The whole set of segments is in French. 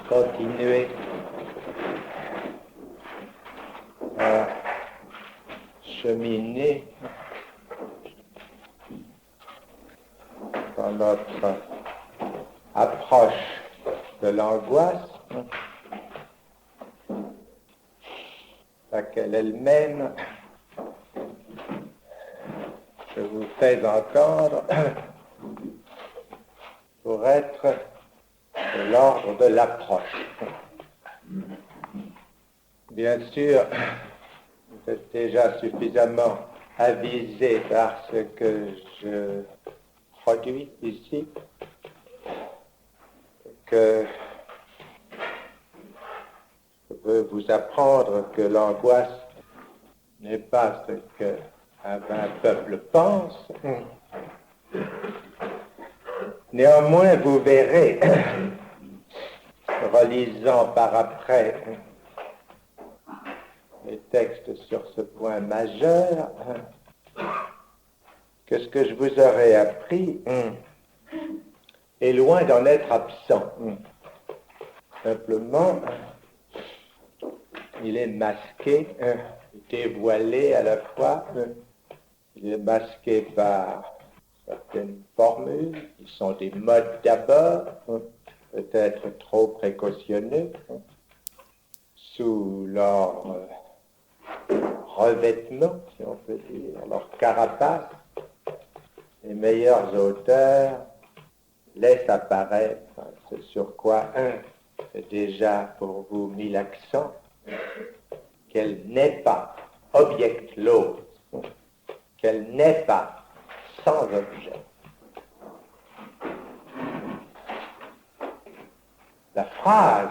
continuer à cheminer dans notre approche de l'angoisse, laquelle elle-même, je vous fais entendre, pour être de l'ordre de l'approche. Bien sûr, vous êtes déjà suffisamment avisé par ce que je produis ici, que je veux vous apprendre que l'angoisse n'est pas ce qu'un peuple pense. Néanmoins, vous verrez, relisant par après les textes sur ce point majeur, que ce que je vous aurais appris est loin d'en être absent. Simplement, il est masqué, dévoilé à la fois, il est masqué par certaines formules, qui sont des modes d'abord, peut-être trop précautionneux, sous leur revêtement, si on peut dire, leur carapace. Les meilleurs auteurs laissent apparaître ce sur quoi j'ai déjà pour vous mis l'accent, qu'elle n'est pas objectlose, qu'elle n'est pas sans objet. La phrase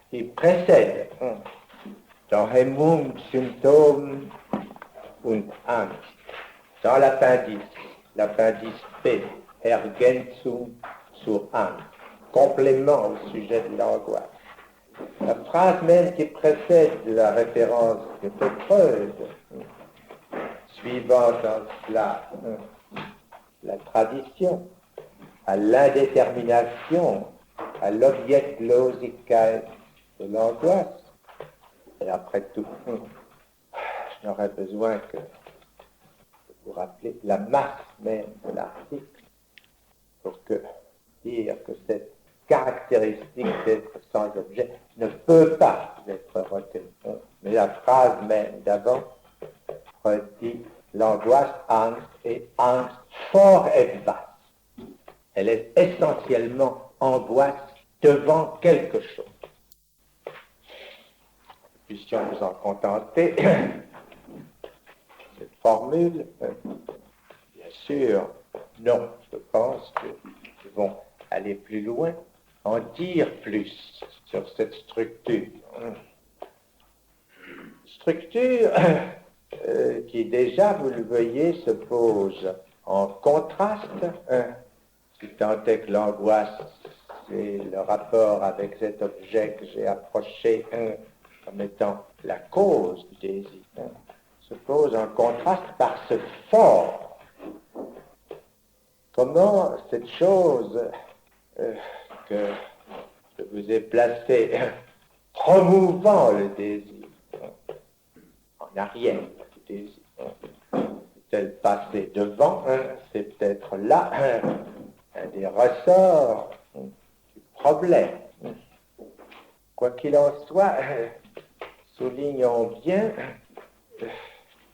qui précède dans Hemmung, Symptôme und Angst, dans l'appendice P, Ergänzung zur Angst, complément au sujet de l'angoisse. La phrase même qui précède la référence de Freud, suivant dans cela la tradition, à l'indétermination, à l'objektlosigkeit de l'angoisse. Et après tout, je n'aurais besoin que de vous rappeler la masse même de l'article pour dire que cette caractéristique d'être sans objet ne peut pas être retenue. Mais la phrase même d'avant redit l'angoisse, Angst et Angst fort etwas. Elle est essentiellement angoisse devant quelque chose. Puissions nous en contenter, cette formule, bien sûr, non, je pense que nous devons aller plus loin, en dire plus sur cette structure. Structure qui déjà, vous le voyez, se pose en contraste, si tant est que l'angoisse, c'est le rapport avec cet objet que j'ai approché comme étant la cause du désir, se pose en contraste par ce fort. Comment cette chose que je vous ai placée promouvant le désir en arrière du désir, peut-elle passer devant, c'est peut-être là un des ressorts du problème. Quoi qu'il en soit, soulignons bien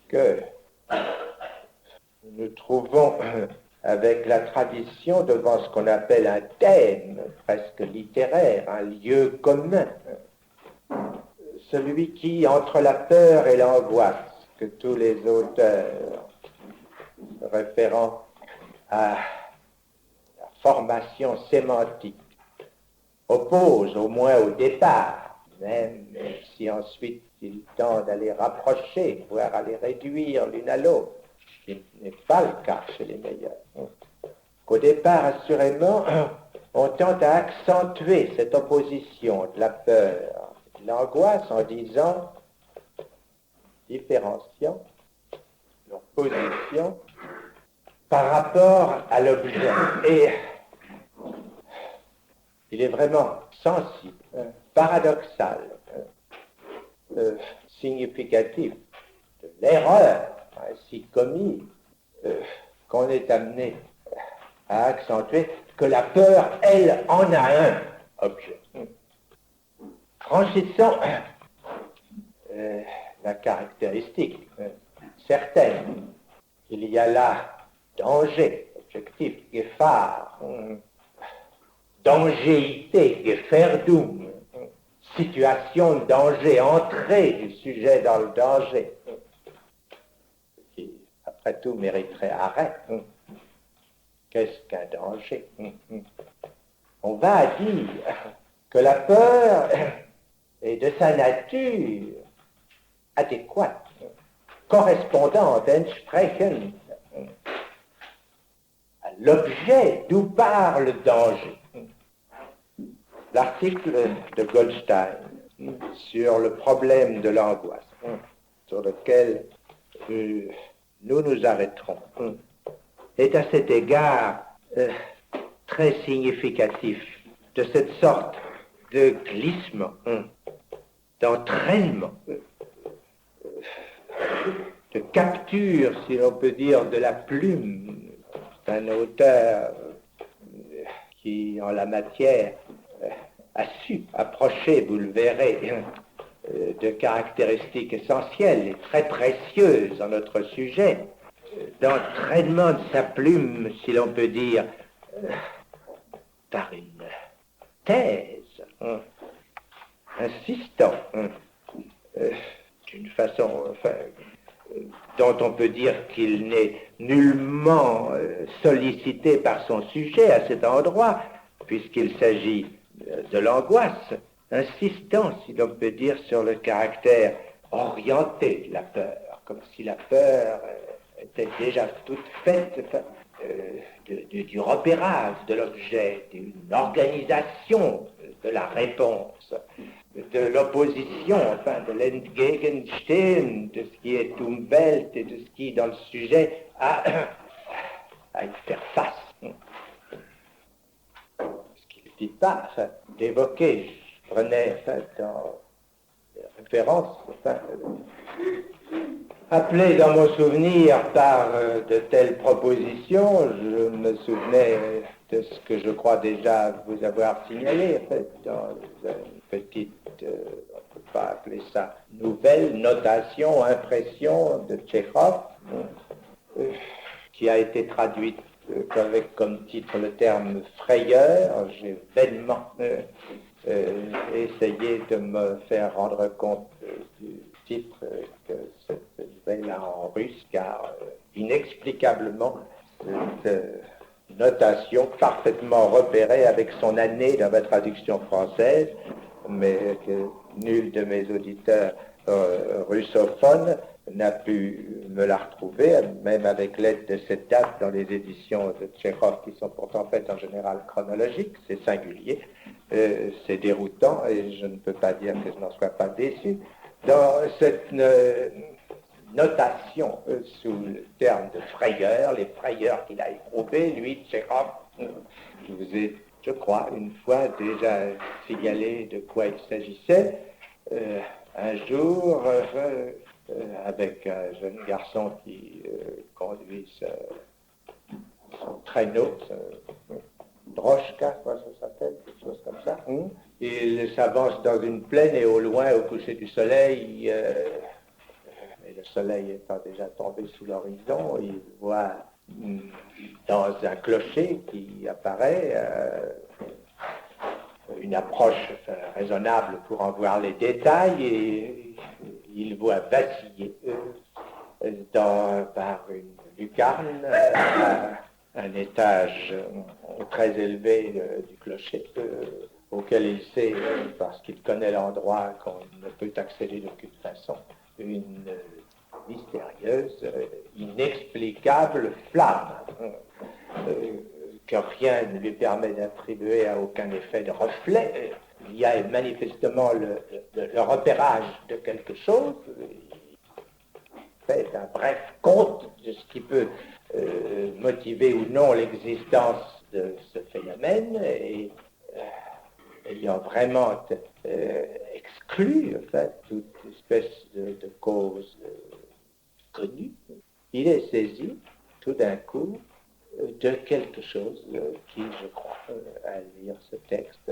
que nous nous trouvons avec la tradition devant ce qu'on appelle un thème presque littéraire, un lieu commun, celui qui, entre la peur et l'angoisse, que tous les auteurs se référant à la formation sémantique opposent, au moins au départ, même si ensuite ils tendent à les rapprocher, voire à les réduire l'une à l'autre, ce qui n'est pas le cas chez les meilleurs. Qu'au départ, assurément, on tente à accentuer cette opposition de la peur, de l'angoisse, en disant, différenciant leur position par rapport à l'objet. Et il est vraiment sensible, paradoxal, significatif de l'erreur ainsi commise, qu'on est amené à accentuer que la peur, elle, en a un objet. Franchissons la caractéristique certaine. Il y a là danger, objectif, Gefahr, dangéité, Gefährdung, situation de danger, entrée du sujet dans le danger, qui, après tout, mériterait arrêt. Qu'est-ce qu'un danger? On va dire que la peur est de sa nature adéquate, correspondante, entsprechend à l'objet d'où part le danger. L'article de Goldstein sur le problème de l'angoisse, sur lequel nous nous arrêterons, est à cet égard très significatif de cette sorte de glissement, d'entraînement, de capture, si l'on peut dire, de la plume d'un auteur qui, en la matière, a su approcher, vous le verrez, de caractéristiques essentielles et très précieuses dans notre sujet, d'entraînement de sa plume, si l'on peut dire, par une thèse, insistant, d'une façon, dont on peut dire qu'il n'est nullement sollicité par son sujet à cet endroit, puisqu'il s'agit de l'angoisse, insistant, si l'on peut dire, sur le caractère orienté de la peur, comme si la peur était déjà toute faite du repérage de l'objet, d'une organisation de la réponse, de l'opposition, enfin de l'Entgegenstehen, de ce qui est Umwelt et de ce qui, dans le sujet, a à y faire face. Ce qu'il ne dit pas, enfin, d'évoquer, je prenais dans les références, appelé dans mon souvenir par de telles propositions, je me souvenais de ce que je crois déjà vous avoir signalé, en fait, dans une petite, on ne peut pas appeler ça nouvelle, notation, impression de Tchekhov, qui a été traduite avec comme titre le terme frayeur. J'ai vainement essayé de me faire rendre compte du titre que cette nouvelle a en russe, car inexplicablement, cette notation parfaitement repérée avec son année dans ma traduction française, mais que nul de mes auditeurs russophones n'a pu me la retrouver, même avec l'aide de cette date dans les éditions de Tchekhov, qui sont pourtant faites en général chronologiques. C'est singulier, c'est déroutant, et je ne peux pas dire que je n'en sois pas déçu. Dans cette notation sous le terme de frayeur, les frayeurs qu'il a éprouvées, lui, Tchekhov, je vous ai, je crois, une fois déjà signalé de quoi il s'agissait. Un jour, avec un jeune garçon qui conduit son traîneau, Drochka, quoi ça s'appelle, quelque chose comme ça. Il s'avance dans une plaine et au loin, au coucher du soleil, et le soleil étant déjà tombé sous l'horizon, il voit dans un clocher qui apparaît une approche raisonnable pour en voir les détails, et il voit vaciller par une lucarne à un étage très élevé du clocher, auquel il sait, parce qu'il connaît l'endroit, qu'on ne peut accéder d'aucune façon, une mystérieuse, inexplicable flamme que rien ne lui permet d'attribuer à aucun effet de reflet. Il y a manifestement le repérage de quelque chose. Il fait un bref compte de ce qui peut motiver ou non l'existence de ce phénomène, et ayant vraiment exclu enfin, toute espèce de cause connue, il est saisi tout d'un coup de quelque chose qui, je crois, à lire ce texte,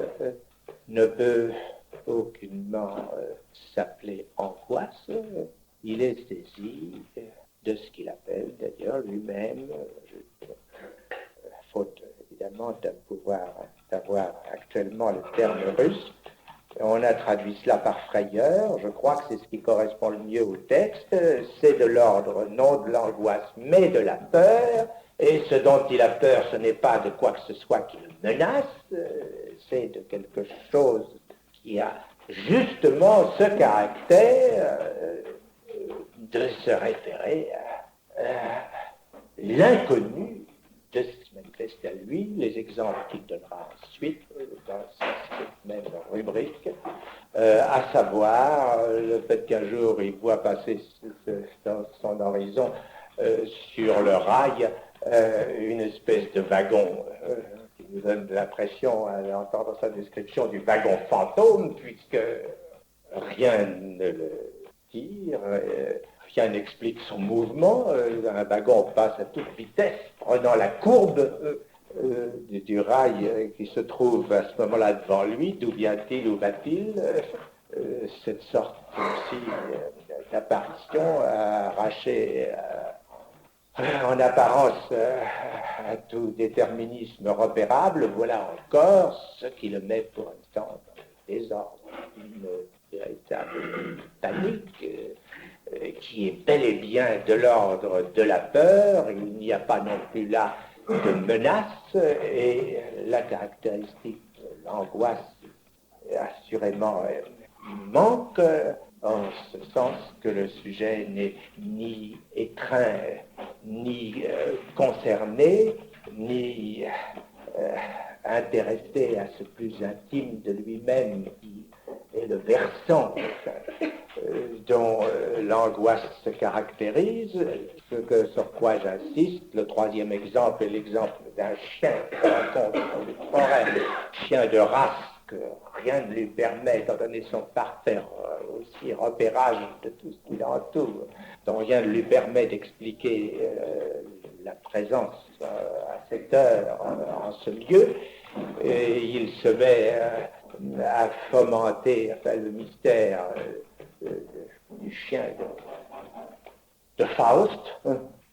ne peut aucunement s'appeler angoisse. Il est saisi de ce qu'il appelle d'ailleurs lui-même, faute évidemment d'avoir actuellement le terme russe. On a traduit cela par frayeur. Je crois que c'est ce qui correspond le mieux au texte. C'est de l'ordre non de l'angoisse, mais de la peur. Et ce dont il a peur, ce n'est pas de quoi que ce soit qui le menace, c'est de quelque chose qui a justement ce caractère de se référer à l'inconnu de ce qui manifeste à lui, les exemples qu'il donnera ensuite dans cette même rubrique, à savoir le fait qu'un jour il voit passer dans son horizon sur le rail une espèce de wagon qui nous donne l'impression, à entendre sa description, du wagon fantôme, puisque rien ne le tire, rien n'explique son mouvement. Un wagon passe à toute vitesse, prenant la courbe du rail qui se trouve à ce moment-là devant lui. D'où vient-il, où va-t-il? Cette sorte aussi d'apparition arrachée en apparence à tout déterminisme repérable, voilà encore ce qui le met pour l'instant dans le désordre, une véritable panique qui est bel et bien de l'ordre de la peur. Il n'y a pas non plus là de menace, et la caractéristique de l'angoisse assurément manque, en ce sens que le sujet n'est ni étreint, ni concerné, ni intéressé à ce plus intime de lui-même qui est le versant dont l'angoisse se caractérise, sur quoi j'insiste. Le troisième exemple est l'exemple d'un chien qui rencontre dans les forêts, chien de race que rien ne lui permet, étant donné son parterre aussi repérage de tout ce qui l'entoure, dont rien ne lui permet d'expliquer la présence à cette heure en ce lieu. Et il se met à fomenter le mystère du chien de Faust,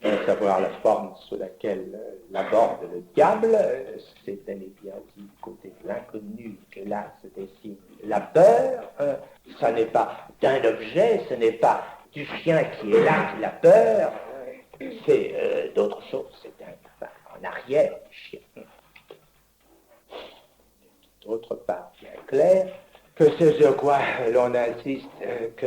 à savoir la forme sous laquelle l'aborde le diable. C'est bel et bien dit du côté de l'inconnu que là se dessine la peur. Ça n'est pas d'un objet, ce n'est pas du chien qui est là qui a peur, c'est d'autre chose, c'est en arrière du chien. D'autre part, bien clair que c'est sur quoi l'on insiste que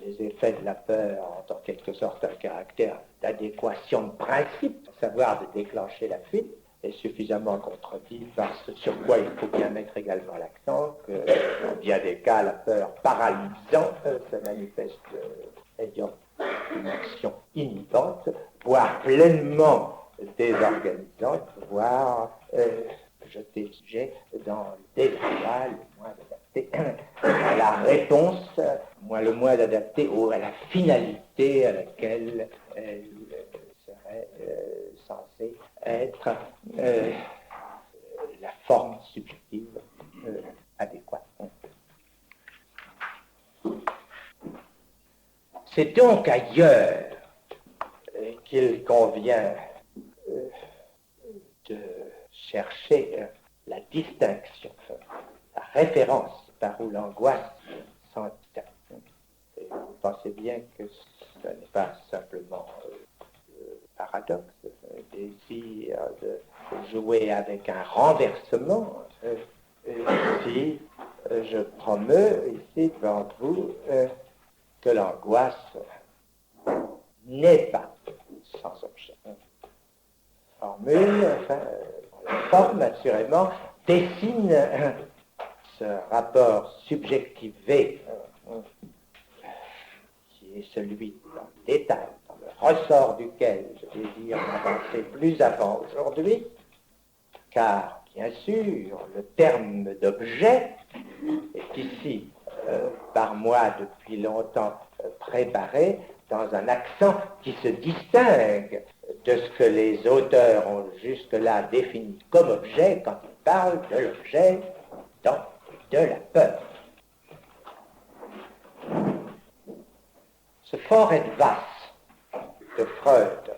les effets de la peur ont en quelque sorte un caractère d'adéquation de principe, à savoir de déclencher la fuite, est suffisamment contredit par ce sur quoi il faut bien mettre également l'accent, que dans bien des cas, la peur paralysante se manifeste ayant une action inhibante, voire pleinement désorganisante, voire jeter le sujet dans le désarroi le moins adapté à la réponse, le moins adapté à la finalité à laquelle elle serait censée être la forme subjective adéquate. C'est donc ailleurs qu'il convient de chercher la distinction, la référence par où l'angoisse s'en distingue. Et vous pensez bien que ce n'est pas simplement paradoxe, un désir de jouer avec un renversement. Si je promeux ici devant vous que l'angoisse n'est pas sans objet. Formule, la forme assurément, dessine ce rapport subjectivé qui est celui dans le détail, dans le ressort duquel je désire m'avancer plus avant aujourd'hui, car Bien sûr, le terme d'objet est ici, par moi depuis longtemps, préparé dans un accent qui se distingue de ce que les auteurs ont jusque-là défini comme objet quand ils parlent de l'objet dans de la peur. Ce fort et vaste de Freud,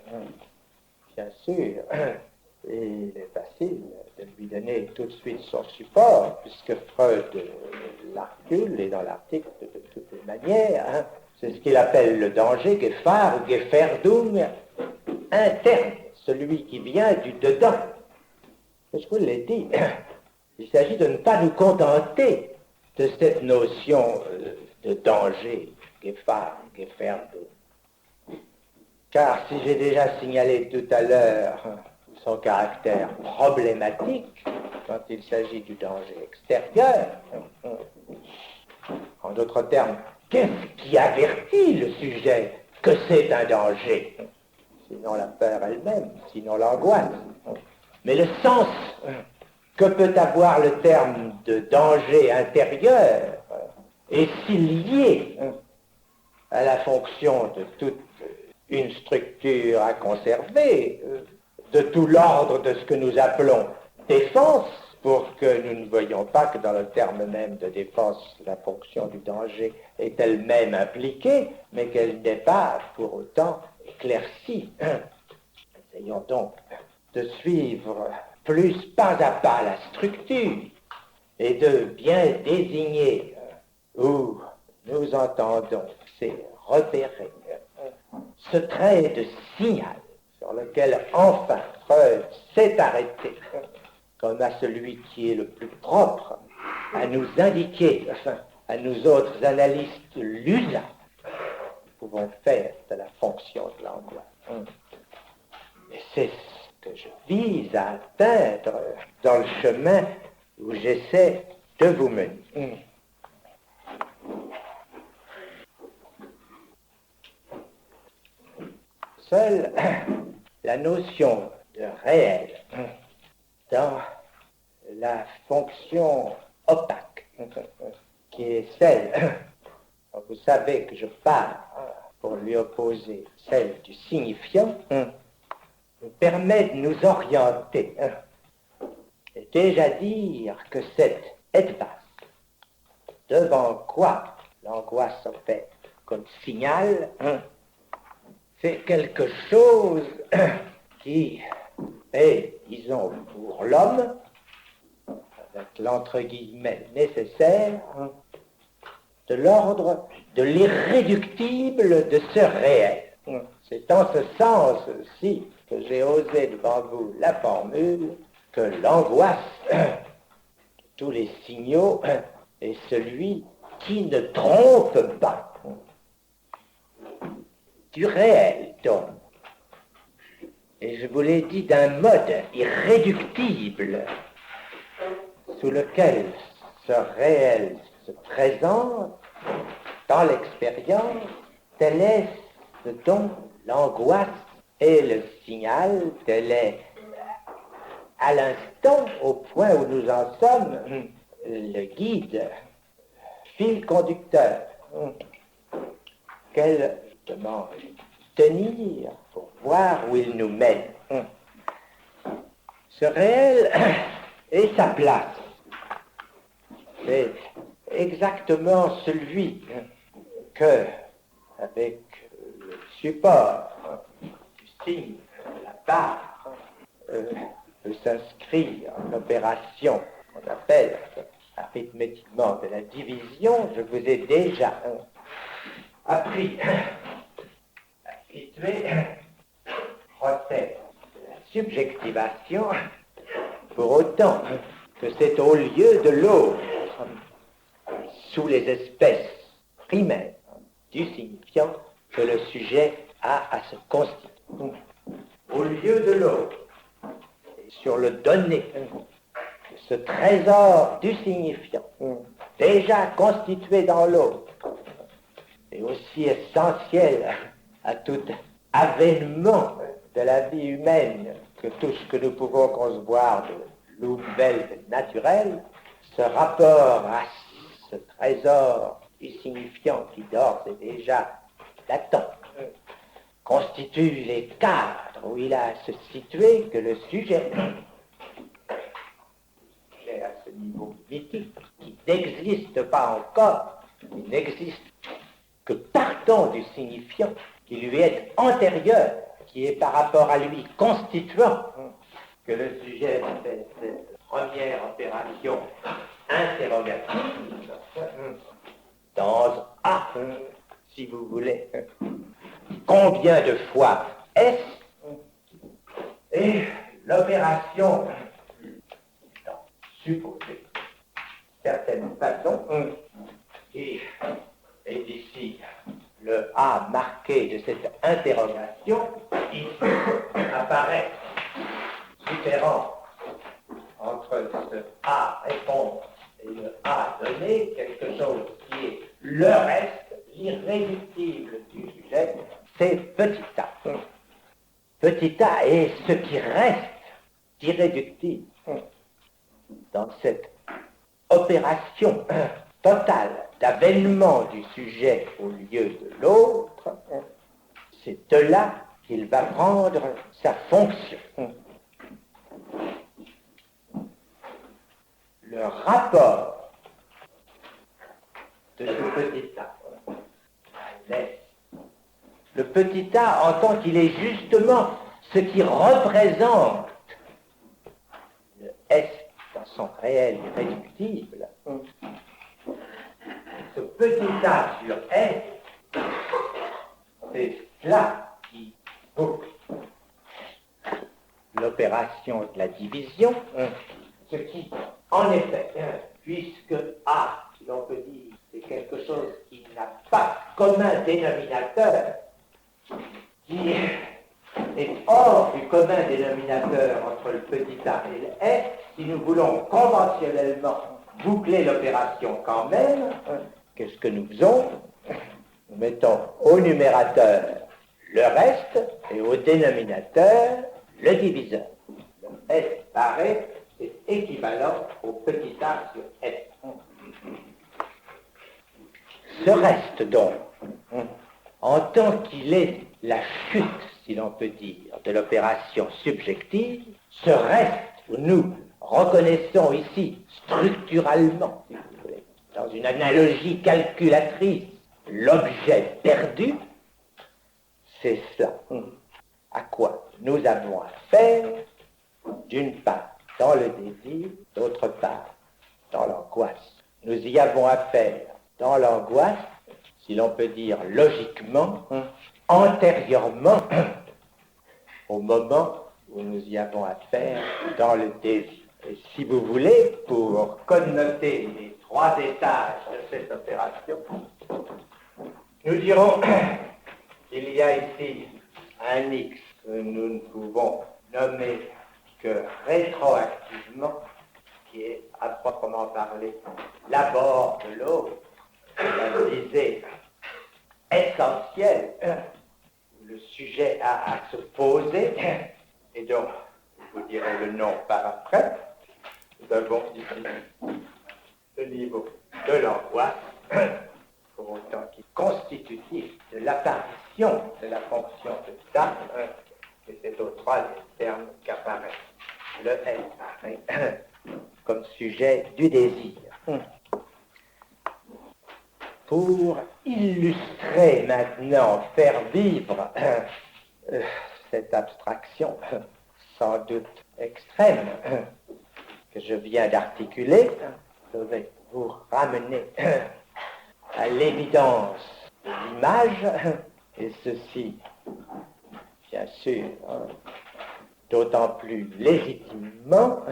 bien sûr, il est facile de lui donner tout de suite son support, puisque Freud l'articule, et dans l'article de toutes les manières, c'est ce qu'il appelle le danger, Gefahr ou Gefährdung interne, celui qui vient du dedans. Je vous l'ai dit, il s'agit de ne pas nous contenter de cette notion de danger, Gefahr, Gefährdung. Car si j'ai déjà signalé tout à l'heure son caractère problématique quand il s'agit du danger extérieur, en d'autres termes, qu'est-ce qui avertit le sujet que c'est un danger? Sinon la peur elle-même, sinon l'angoisse. Mais le sens que peut avoir le terme de danger intérieur est si lié à la fonction de toute une structure à conserver, de tout l'ordre de ce que nous appelons défense, pour que nous ne voyions pas que dans le terme même de défense, la fonction du danger est elle-même impliquée, mais qu'elle n'est pas pour autant éclaircie. Essayons donc de suivre plus pas à pas la structure et de bien désigner où nous entendons, c'est repérer ce trait de signal sur lequel enfin Freud s'est arrêté comme à celui qui est le plus propre à nous indiquer, enfin, à nous autres analystes, l'usage que nous pouvons faire de la fonction de l'angoisse. Et c'est ce que je vise à atteindre dans le chemin où j'essaie de vous mener. Seule la notion de réel dans la fonction opaque, qui est celle, vous savez que je parle pour lui opposer celle du signifiant, nous permet de nous orienter. Et déjà dire que cette espace, devant quoi l'angoisse opère comme signal, c'est quelque chose qui est, disons, pour l'homme, avec l'entre guillemets nécessaire, de l'ordre de l'irréductible de ce réel. C'est en ce sens-ci que j'ai osé devant vous la formule que l'angoisse de tous les signaux est celui qui ne trompe pas. Du réel, donc. Et je vous l'ai dit d'un mode irréductible sous lequel ce réel se présente dans l'expérience, tel est ce dont l'angoisse est le signal, tel est à l'instant, au point où nous en sommes, le guide, fil conducteur. Quel demande tenir pour voir où il nous mène. Ce réel est sa place. C'est exactement celui que, avec le support du signe de la barre, peut s'inscrire en opération qu'on appelle arithmétiquement de la division. Je vous ai déjà appris habitué procès de la subjectivation, pour autant que c'est au lieu de l'autre, sous les espèces primaires du signifiant, que le sujet a à se constituer. Au lieu de l'autre, sur le donné, ce trésor du signifiant, déjà constitué dans l'autre, et aussi essentiel à tout avènement de la vie humaine que tout ce que nous pouvons concevoir de nouvelle naturelle, ce rapport à ce trésor du signifiant qui d'ores et déjà l'attend, constitue les cadres où il a à se situer que le sujet est à ce niveau mythique qui n'existe pas encore, il n'existe que partant du signifiant qui lui est antérieur, qui est par rapport à lui constituant, que le sujet fait cette première opération interrogative dans A, si vous voulez. Combien de fois est-ce? Et l'opération supposée, certaine façon, qui est ici le A marqué de cette interrogation, ici apparaît différent entre ce A répondre et le A donné, quelque chose qui est le reste, l'irréductible du sujet, c'est petit a. Petit a est ce qui reste d'irréductible dans cette opération totale d'avènement du sujet au lieu de l'autre. C'est de là qu'il va prendre sa fonction. Le rapport de ce petit a, le petit a en tant qu'il est justement ce qui représente le S dans son réel irréductible, ce petit a sur S, c'est cela qui boucle l'opération de la division, ce qui, en effet, puisque A, si l'on peut dire, c'est quelque chose qui n'a pas commun dénominateur, qui est hors du commun dénominateur entre le petit a et le S, si nous voulons conventionnellement boucler l'opération quand même, qu'est-ce que nous faisons? Nous mettons au numérateur le reste et au dénominateur le diviseur. Le S barré est équivalent au petit a sur S. Ce reste donc, en tant qu'il est la chute, si l'on peut dire, de l'opération subjective, ce reste que nous reconnaissons ici structurellement, si vous voulez, dans une analogie calculatrice, l'objet perdu, c'est cela à quoi nous avons affaire, d'une part dans le désir, d'autre part dans l'angoisse. Nous y avons affaire dans l'angoisse, si l'on peut dire logiquement, antérieurement au moment où nous y avons affaire dans le désir. Et si vous voulez, pour connoter les trois étages de cette opération, nous dirons qu'il y a ici un X que nous ne pouvons nommer que rétroactivement, qui est à proprement parler l'abord de l'autre, la visée essentielle, où le sujet a à se poser, et donc, je vous dirai le nom par après. Nous avons ici le niveau de l'angoisse, pour autant qu'il est constitutif de l'apparition de la fonction de ça, et c'est au troisième terme qu'apparaît le S comme sujet du désir. Pour illustrer maintenant, faire vivre cette abstraction sans doute extrême que je viens d'articuler, je vais vous ramener à l'évidence de l'image, et ceci, bien sûr, d'autant plus légitimement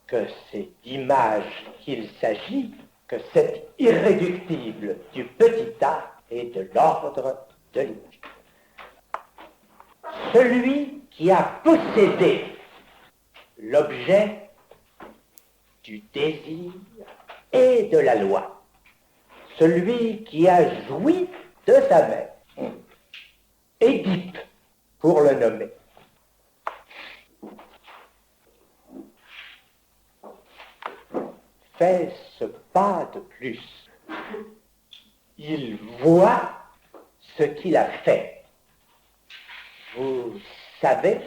que c'est d'image qu'il s'agit, que cet irréductible du petit a est de l'ordre de l'image. Celui qui a possédé l'objet du désir et de la loi, celui qui a joui de sa mère, Édipe, pour le nommer. fait ce pas de plus. Il voit ce qu'il a fait. Vous savez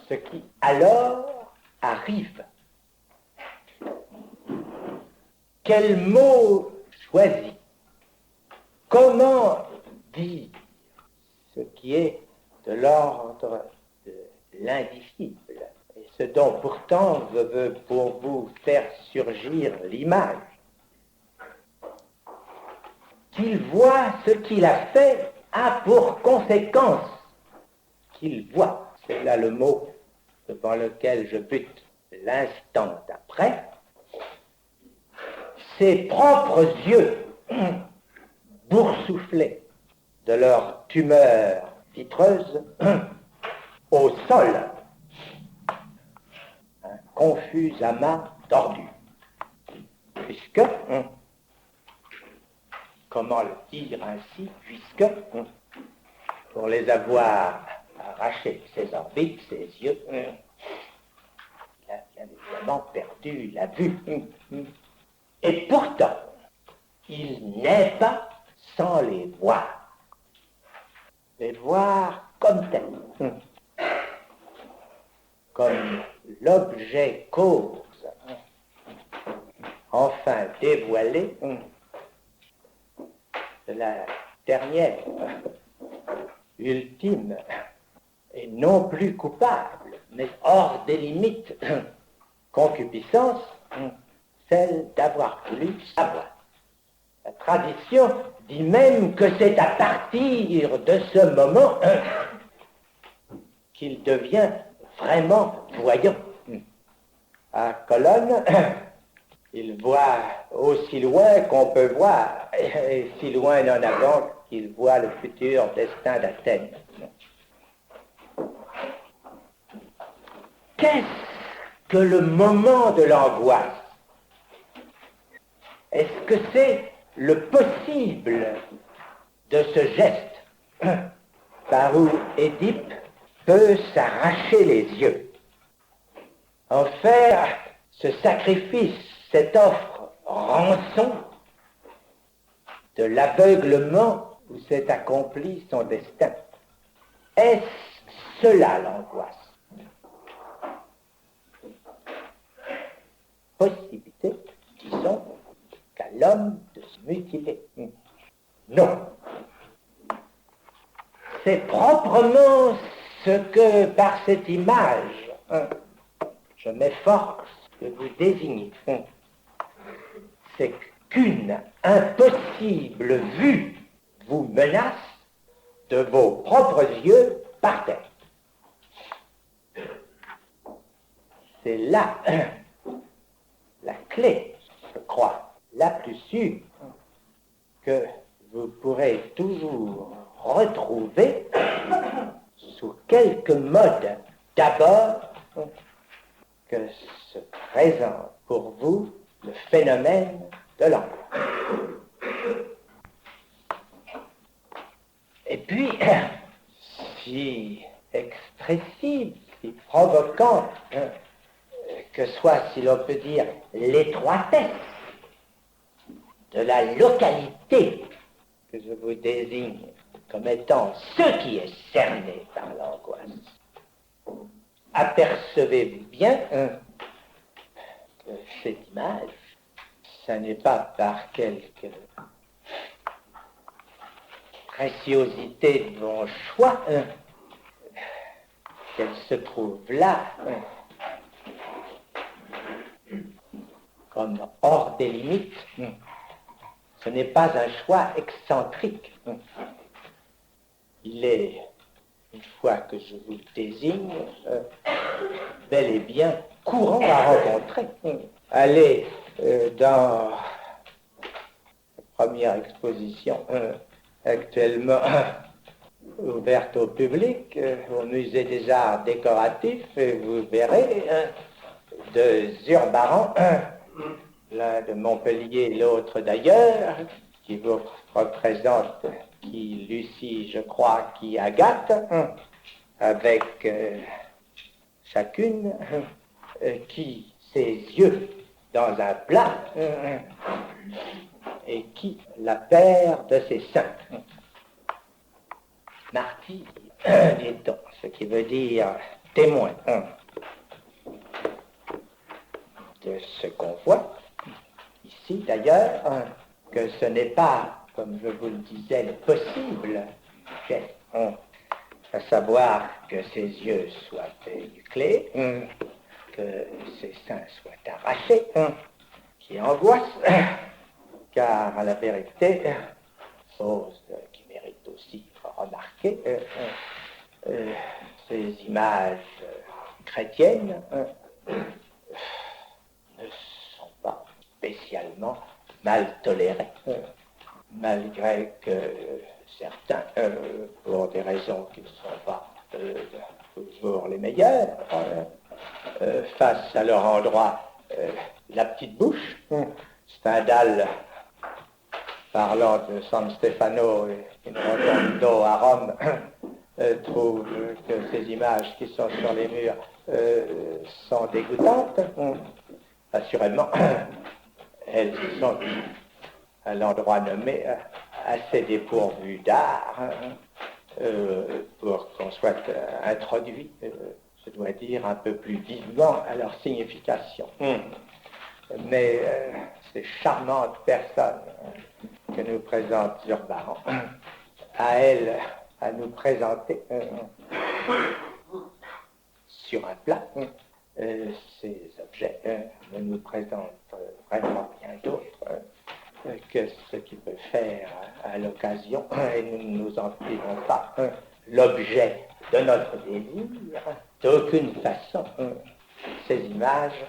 ce qui alors arrive. Quel mot choisir? Comment dire ce qui est de l'ordre de l'indicible, et ce dont pourtant je veux pour vous faire surgir l'image? Qu'il voit ce qu'il a fait a pour conséquence qu'il voit, c'est là le mot devant lequel je bute l'instant d'après, ses propres yeux boursouflés de leur tumeur vitreuse au sol, un confus amas d'ordures, puisque, comment le dire ainsi, puisque, pour les avoir arrachés ses orbites, ses yeux, il a bien évidemment perdu la vue. Et pourtant, il n'est pas sans les voir comme tels, comme l'objet cause, enfin dévoilé, de la dernière, ultime, et non plus coupable, mais hors des limites, concupiscence, celle d'avoir voulu savoir. La tradition dit même que c'est à partir de ce moment qu'il devient vraiment voyant. À Colonne, il voit aussi loin qu'on peut voir, et si loin en avant qu'il voit le futur destin d'Athènes. Qu'est-ce que le moment de l'angoisse? Est-ce que c'est le possible de ce geste par où Édipe peut s'arracher les yeux, en faire ce sacrifice, cette offre rançon de l'aveuglement où s'est accompli son destin? Est-ce cela l'angoisse? Possibilité, disons, qu'à l'homme de se mutiler. Non. C'est proprement ce que, par cette image, je m'efforce de vous désigner. C'est qu'une impossible vue vous menace de vos propres yeux par terre. C'est là la clé, je crois, la plus sûre que vous pourrez toujours retrouver sous quelque mode d'abord que se présente pour vous le phénomène de l'angoisse. Et puis, si expressif, si provoquant que soit, si l'on peut dire, l'étroitesse de la localité que je vous désigne comme étant ce qui est cerné par l'angoisse, apercevez-vous bien que cette image, ça n'est pas par quelque préciosité de mon choix qu'elle se trouve là, comme hors des limites. Ce n'est pas un choix excentrique. Il est, une fois que je vous le désigne, bel et bien courant à rencontrer. Allez dans la première exposition actuellement ouverte au public, au Musée des Arts Décoratifs, et vous verrez deux Zurbarans, l'un de Montpellier, l'autre d'ailleurs, qui vous représente, qui Lucie, je crois, qui Agathe, avec chacune, qui ses yeux dans un plat et qui la perd de ses seins. Martyr, dit-on, ce qui veut dire témoin de ce qu'on voit ici d'ailleurs, que ce n'est pas, comme je vous le disais, possible, à savoir que ses yeux soient éclés, que ses seins soient arrachés, qui angoisse, car à la vérité, chose qui mérite aussi remarquer, ces images chrétiennes ne sont pas spécialement mal tolérées, malgré que certains, pour des raisons qui ne sont pas toujours les meilleures, fassent à leur endroit la petite bouche. Stendhal, parlant de San Stefano et in Rotondo à Rome, trouve que ces images qui sont sur les murs sont dégoûtantes. Assurément, elles sont, à l'endroit nommé, assez dépourvues d'art pour qu'on soit introduit, je dois dire, un peu plus vivement à leur signification. Mais ces charmantes personnes que nous présente Zurbaran, à elles à nous présenter sur un plat ces objets ne nous présentent vraiment rien d'autre que ce qui peut faire à l'occasion, et nous ne nous en privons pas, l'objet de notre désir. D'aucune façon, ces images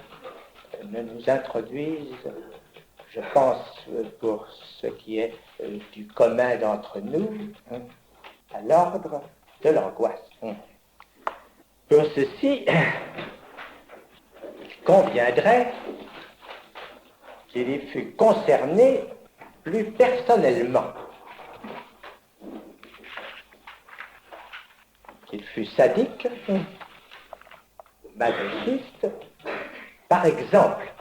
ne nous introduisent, je pense, pour ce qui est du commun d'entre nous, à l'ordre de l'angoisse. Pour ceci, il conviendrait qu'il y fût concerné plus personnellement, qu'il fût sadique, masochiste, par exemple.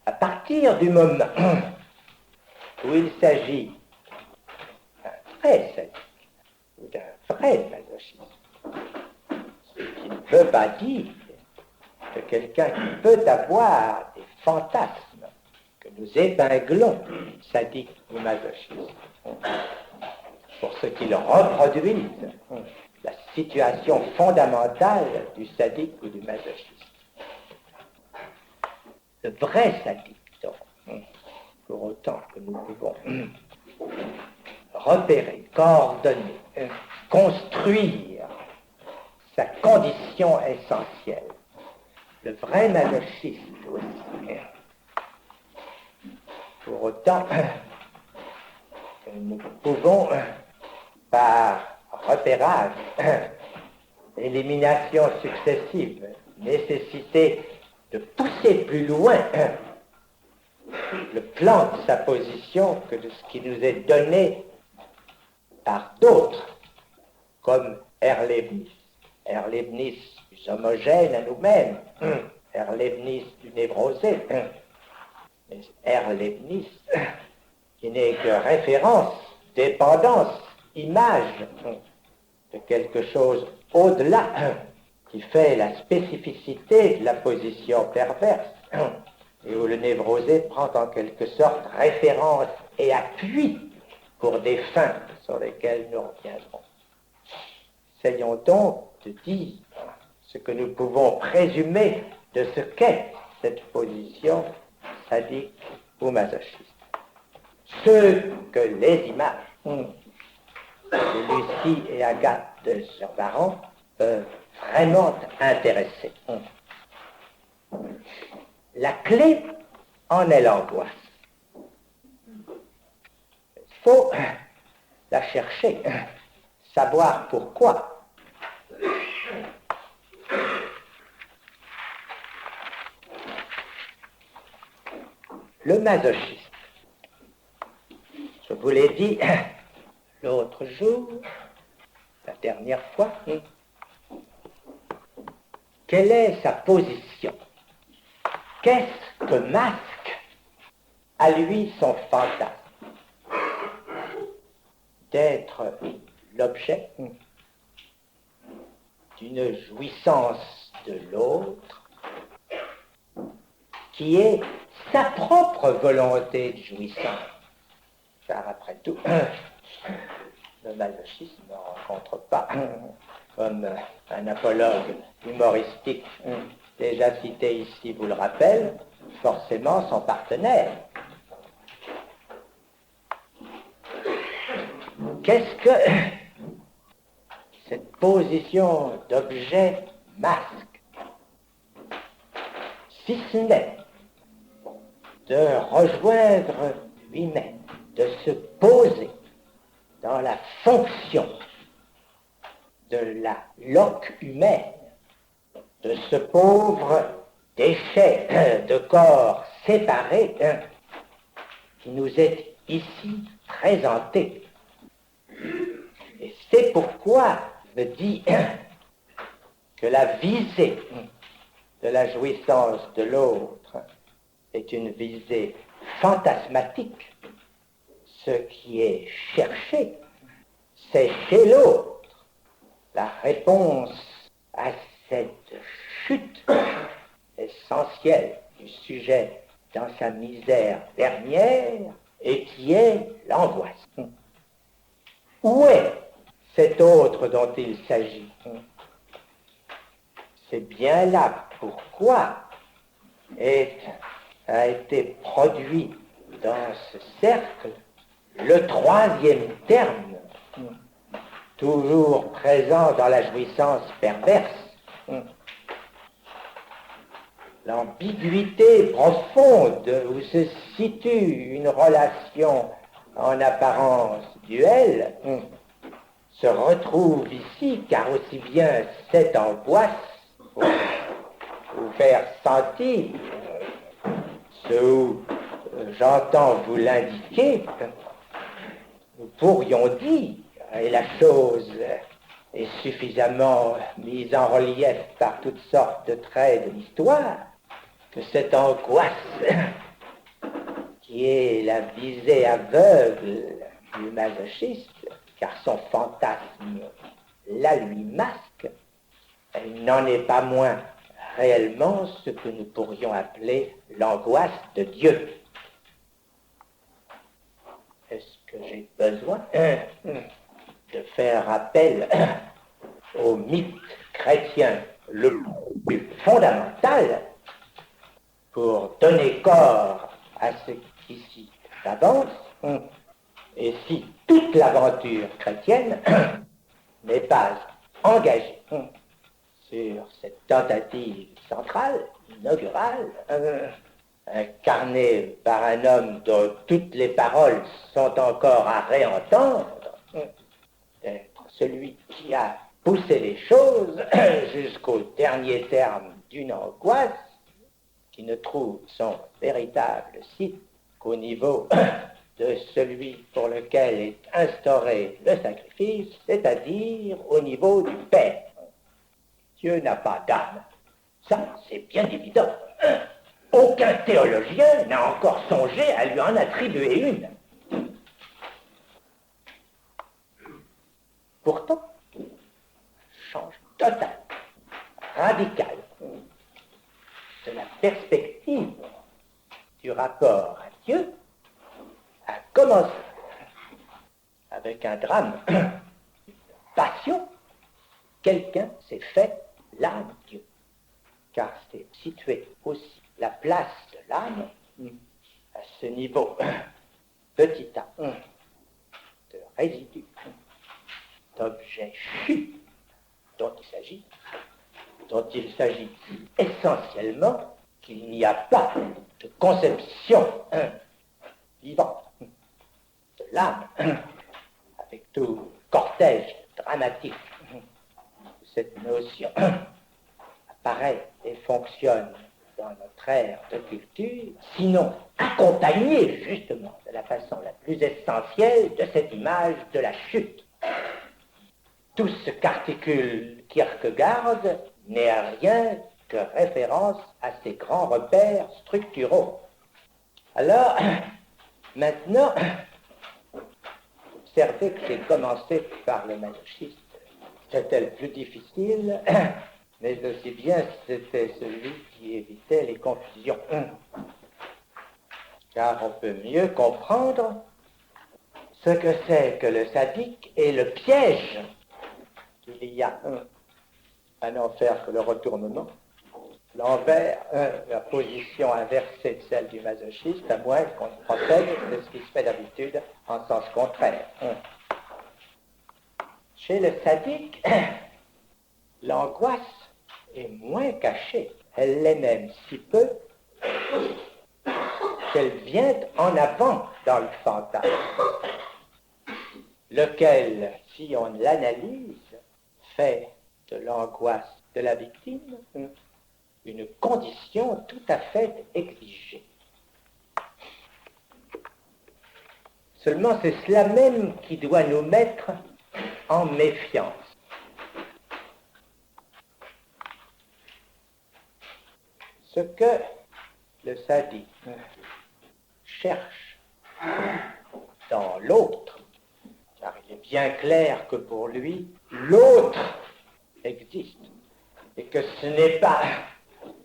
À partir du moment où il s'agit d'un vrai sadique ou d'un vrai masochiste, ce qui ne veut pas dire que quelqu'un qui peut avoir des fantasmes que nous épinglons, sadiques ou masochistes, pour ce qu'ils reproduisent la situation fondamentale du sadique ou du masochiste. Le vrai sadique, donc, pour autant que nous pouvons repérer, coordonner, construire sa condition essentielle. Le vrai masochiste aussi. Pour autant que nous pouvons, par repérage, élimination successive, nécessiter de pousser plus loin le plan de sa position que de ce qui nous est donné par d'autres, comme Erlebnis. Erlebnis plus homogène à nous-mêmes, Erlebnis du névrosé, mais Erlebnis qui n'est que référence, dépendance, image de quelque chose au-delà, qui fait la spécificité de la position perverse, et où le névrosé prend en quelque sorte référence et appui pour des fins sur lesquelles nous reviendrons. Essayons donc de dire ce que nous pouvons présumer de ce qu'est cette position sadique ou masochiste. Ce que les images de Lucie et Agathe de Zurbaran peuvent vraiment intéresser. La clé en est l'angoisse. Il faut la chercher, savoir pourquoi. Le masochisme, je vous l'ai dit l'autre jour, la dernière fois, quelle est sa position? Qu'est-ce que masque à lui son fantasme? D'être l'objet d'une jouissance de l'autre qui est sa propre volonté de jouissance. Car après tout, le masochisme ne rencontre pas, comme un apologue humoristique déjà cité ici vous le rappelle, forcément son partenaire. Qu'est-ce que cette position d'objet masque, si ce n'est de rejoindre lui-même, de se poser dans la fonction de la loque humaine, de ce pauvre déchet de corps séparé qui nous est ici présenté. Et c'est pourquoi je dis que la visée de la jouissance de l'autre est une visée fantasmatique. Ce qui est cherché, c'est chez l'autre la réponse à cette chute essentielle du sujet dans sa misère dernière et qui est l'angoisse. Où est cet autre dont il s'agit? C'est bien là pourquoi a été produit dans ce cercle le troisième terme, toujours présent dans la jouissance perverse, l'ambiguïté profonde où se situe une relation en apparence duelle, se retrouve ici, car aussi bien cette angoisse, pour vous faire sentir ce où j'entends vous l'indiquer, nous pourrions dire, et la chose est suffisamment mise en relief par toutes sortes de traits de l'histoire, que cette angoisse qui est la visée aveugle du masochiste, car son fantasme la lui masque, elle n'en est pas moins réellement ce que nous pourrions appeler l'angoisse de Dieu. Est-ce que j'ai besoin de faire appel au mythe chrétien le plus fondamental pour donner corps à ce qui s'y avance? Et si toute l'aventure chrétienne n'est pas engagée sur cette tentative centrale, inaugurale, incarnée par un homme dont toutes les paroles sont encore à réentendre, d'être celui qui a poussé les choses jusqu'au dernier terme d'une angoisse qui ne trouve son véritable site qu'au niveau de celui pour lequel est instauré le sacrifice, c'est-à-dire au niveau du Père. Dieu n'a pas d'âme. Ça, c'est bien évident. Aucun théologien n'a encore songé à lui en attribuer une. Pourtant, change total, radical de la perspective du rapport à Dieu a commencé avec un drame de passion. Quelqu'un s'est fait l'âme Dieu, car c'est situé aussi la place de l'âme à ce niveau petit a de résidu, d'objet chu dont il s'agit essentiellement qu'il n'y a pas de conception vivante de l'âme, avec tout le cortège dramatique où cette notion apparaît et fonctionne dans notre ère de culture, sinon accompagnée justement de la façon la plus essentielle de cette image de la chute. Tout ce qu'articule Kierkegaard n'est rien que référence à ces grands repères structuraux. Alors, maintenant, observez que j'ai commencé par le masochisme. C'était le plus difficile, mais aussi bien c'était celui qui évitait les confusions. Car on peut mieux comprendre ce que c'est que le sadique et le piège qu'il y a à n'en faire que le retournement, l'envers, la position inversée de celle du masochiste, à moins qu'on ne procède de ce qui se fait d'habitude en sens contraire. Chez le sadique, l'angoisse est moins cachée. Elle l'est même si peu qu'elle vient en avant dans le fantasme, lequel, si on l'analyse, fait de l'angoisse de la victime une condition tout à fait exigée. Seulement, c'est cela même qui doit nous mettre en méfiance. Ce que le sadique cherche dans l'autre, car il est bien clair que pour lui, l'autre existe, et que ce n'est pas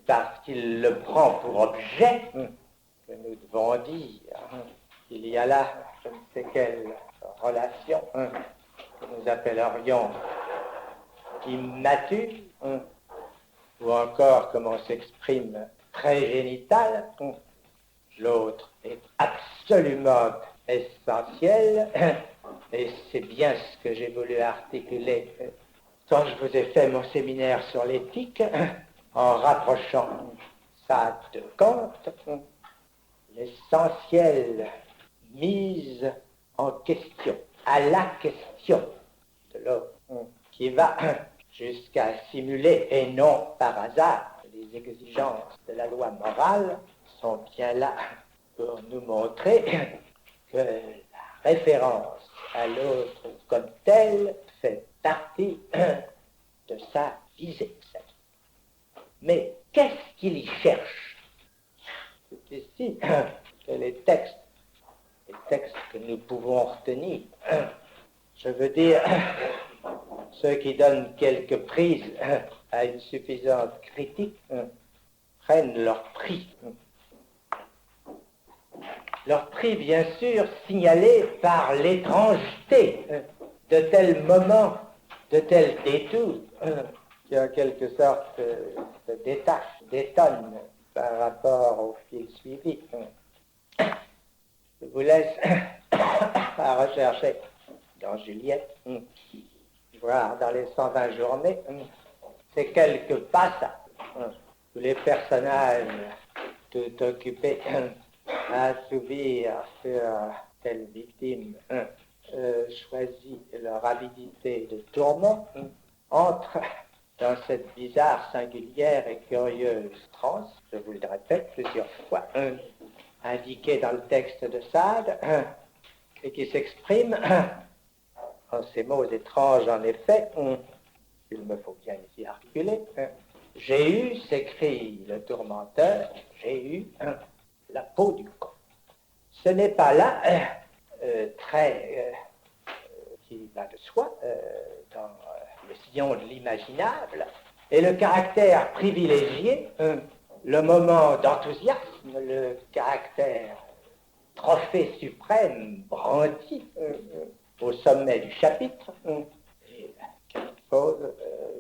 parce qu'il le prend pour objet que nous devons dire qu'il y a là je ne sais quelle relation que nous appellerions immature, ou encore, comme on s'exprime, pré-génitale. L'autre est absolument essentiel, et c'est bien ce que j'ai voulu articuler quand je vous ai fait mon séminaire sur l'éthique, en rapprochant ça de Kant, l'essentielle mise en question, à la question de l'homme, qui va jusqu'à simuler, et non par hasard, les exigences de la loi morale sont bien là pour nous montrer que la référence à l'autre comme tel fait partie de sa visée. Mais qu'est-ce qu'il y cherche? C'est ici que les textes que nous pouvons retenir, je veux dire, ceux qui donnent quelques prises à une suffisante critique, prennent leur prix. Leur prix, bien sûr, signalé par l'étrangeté de tels moments, de tels détours, qui en quelque sorte se détachent, détonnent par rapport au fil suivi. Je vous laisse à rechercher dans Juliette, voir dans les 120 journées, ces quelques passages où les personnages tout occupés à assouvir sur telle victime choisit leur avidité de tourment, entre dans cette bizarre, singulière et curieuse transe, je vous le répète plusieurs fois, indiquée dans le texte de Sade, et qui s'exprime en ces mots étranges, en effet, il me faut bien ici articuler. J'ai eu, s'écrie le tourmenteur, j'ai eu la peau du con. Ce n'est pas là très qui va de soi dans le sillon de l'imaginable, et le caractère privilégié, le moment d'enthousiasme, le caractère trophée suprême brandi au sommet du chapitre, et quelque chose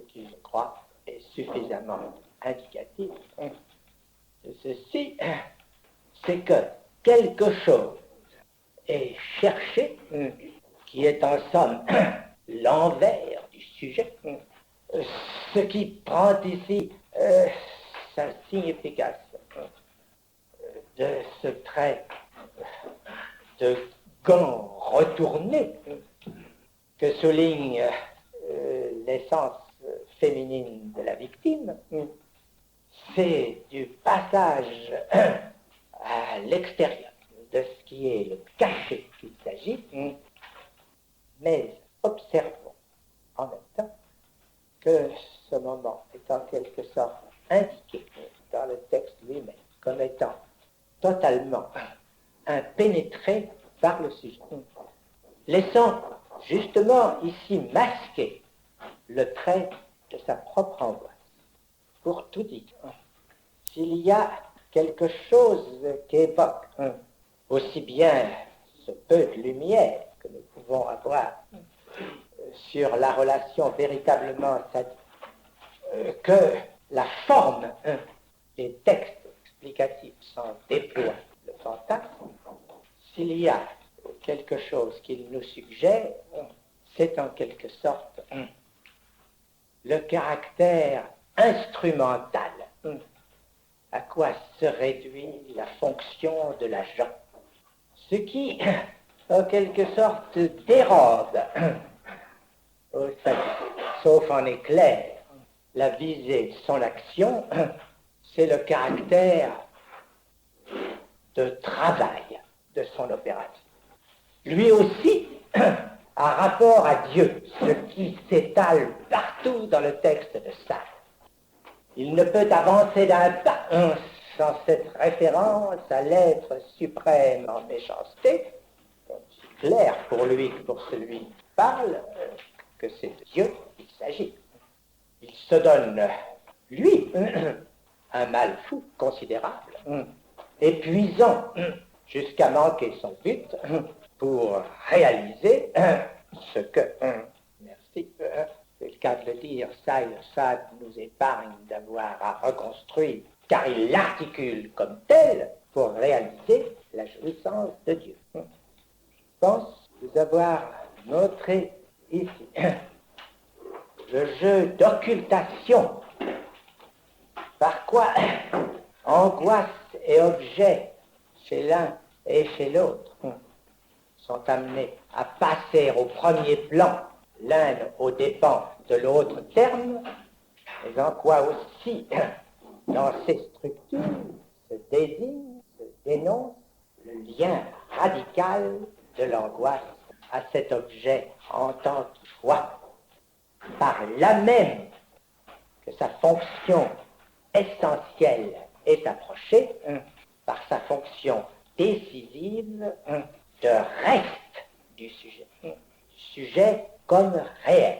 qui, je crois, est suffisamment indicatif de ceci, c'est que quelque chose est cherché qui est en somme l'envers du sujet, ce qui prend ici sa signification de ce trait de gant retourné que souligne l'essence féminine de la victime. C'est du passage à l'extérieur de ce qui est le cachet qu'il s'agit, mais observons en même temps que ce moment est en quelque sorte indiqué dans le texte lui-même comme étant totalement impénétré par le sujet, laissant justement ici masquer le trait de sa propre angoisse. Pour tout dire, s'il y a quelque chose qui évoque aussi bien ce peu de lumière que nous pouvons avoir sur la relation véritablement sadique, que la forme des textes explicatifs s'en déploie le fantasme, s'il y a quelque chose qu'il nous suggère, c'est en quelque sorte le caractère instrumental à quoi se réduit la fonction de l'agent, ce qui en quelque sorte dérobe au statut, sauf en éclair, la visée de son action, c'est le caractère de travail de son opération. Lui aussi a rapport à Dieu, ce qui s'étale partout dans le texte de Sartre. Il ne peut avancer d'un pas sans cette référence à l'être suprême en méchanceté. C'est clair pour lui que pour celui qui parle que c'est de Dieu qu'il s'agit. Il se donne, lui, un mal fou considérable, épuisant jusqu'à manquer son but pour réaliser ce que, merci, c'est le cas de le dire, ça nous épargne d'avoir à reconstruire, car il l'articule comme tel pour réaliser la jouissance de Dieu. Je pense vous avoir montré ici le jeu d'occultation par quoi angoisse et objet chez l'un et chez l'autre sont amenés à passer au premier plan, l'un aux dépens de l'autre terme, mais en quoi aussi, dans ces structures, se désigne, se dénonce le lien radical de l'angoisse à cet objet en tant que foi, par là même que sa fonction essentielle est approchée, par sa fonction décisive de reste du sujet comme réel.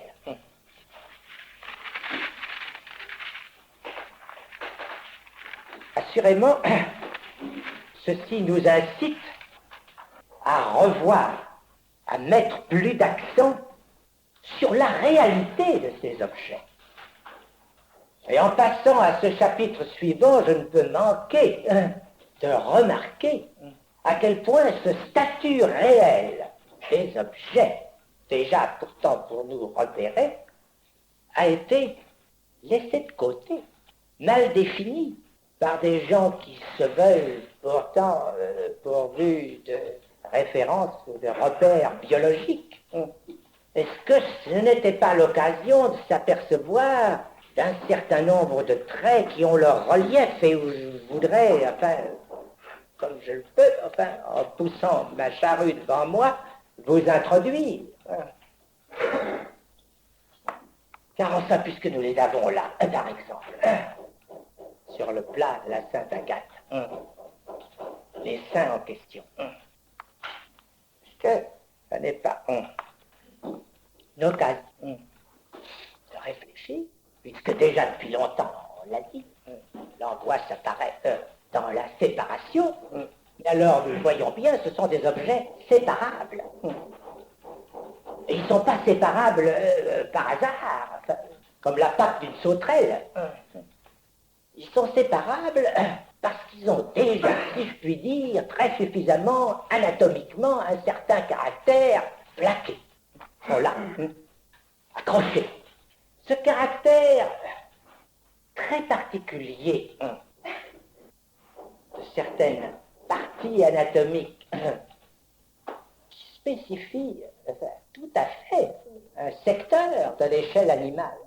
Assurément, ceci nous incite à revoir, à mettre plus d'accent sur la réalité de ces objets. Et en passant à ce chapitre suivant, je ne peux manquer de remarquer à quel point ce statut réel des objets, déjà pourtant pour nous repérer, a été laissé de côté, mal défini par des gens qui se veulent pourtant pourvus de références ou de repères biologiques. Est-ce que ce n'était pas l'occasion de s'apercevoir d'un certain nombre de traits qui ont leur relief et où je voudrais, enfin, comme je le peux, enfin, en poussant ma charrue devant moi, vous introduire. Car enfin, puisque nous les avons là, par exemple, sur le plat de la Sainte Agathe, les saints en question, est-ce que ce n'est pas une occasion de réfléchir, puisque déjà depuis longtemps, on l'a dit, l'angoisse apparaît dans la séparation, mais alors nous voyons bien, ce sont des objets séparables. Et ils ne sont pas séparables par hasard, enfin, comme la patte d'une sauterelle. Ils sont séparables parce qu'ils ont déjà, si je puis dire, très suffisamment anatomiquement un certain caractère plaqué. Ils sont là, accrochés. Ce caractère très particulier de certaines parties anatomiques qui spécifient tout à fait un secteur de l'échelle animale.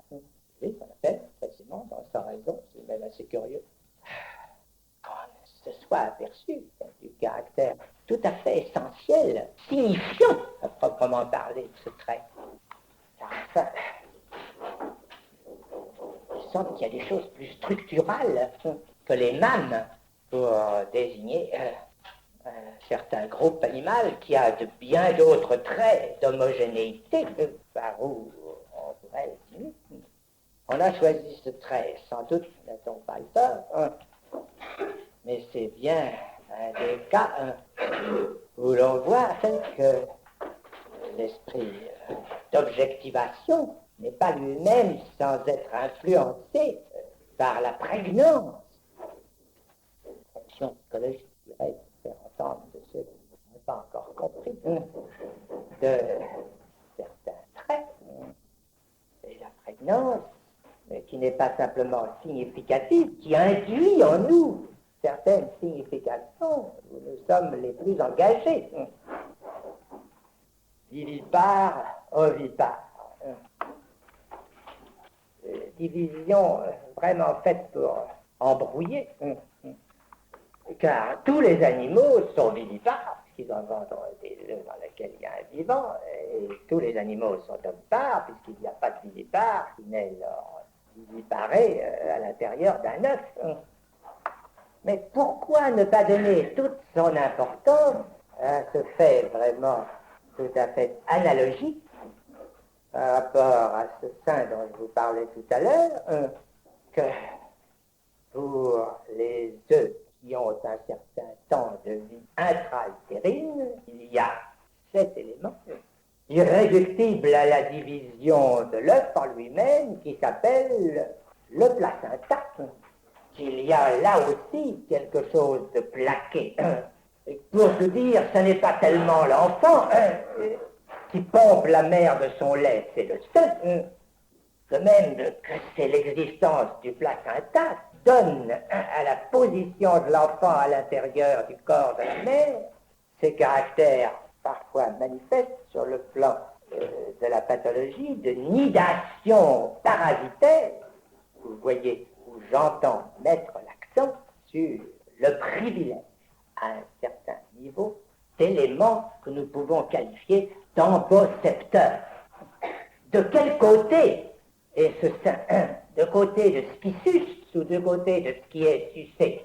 Oui, qu'on appelle précisément, dans sa raison, c'est même assez curieux, qu'on se soit aperçu du caractère tout à fait essentiel, signifiant, à proprement parler, de ce trait. Car enfin, sorte qu'il y a des choses plus structurales que les mânes pour désigner certains groupes animaux qui a de bien d'autres traits d'homogénéité par où on pourrait estimer. On a choisi ce trait, sans doute n'a-t-on pas eu tort, mais c'est bien un des cas où l'on voit que l'esprit d'objectivation n'est pas lui-même sans être influencé par la prégnance, fonction psychologique, je dirais, pour faire entendre de ceux qui n'ont pas encore compris, de certains traits, et la prégnance, mais qui n'est pas simplement significative, qui induit en nous certaines significations où nous sommes les plus engagés. Vivipare, ovipare. Division vraiment faite pour embrouiller, car tous les animaux sont vivipares, puisqu'ils engendrent des œufs dans lesquels il y a un vivant, et tous les animaux sont ovipares, puisqu'il n'y a pas de vivipare qui n'est leur viviparé à l'intérieur d'un œuf. Mais pourquoi ne pas donner toute son importance à ce fait vraiment tout à fait analogique par rapport à ce sein dont je vous parlais tout à l'heure, que pour les œufs qui ont un certain temps de vie intra-utérine, il y a 7 éléments irréductibles à la division de l'œuf en lui-même qui s'appelle le placenta. Il y a là aussi quelque chose de plaqué. Et pour tout dire, ce n'est pas tellement l'enfant qui pompe la mère de son lait, c'est le sein. De même que c'est l'existence du placenta donne à la position de l'enfant à l'intérieur du corps de la mère ses caractères parfois manifestes sur le plan de la pathologie de nidation parasitaire. Vous voyez où j'entends mettre l'accent sur le privilège à un certain niveau d'éléments que nous pouvons qualifier d'ambocepteurs. De quel côté est ce sein? De côté de ce qui suce ou de côté de ce qui est sucé?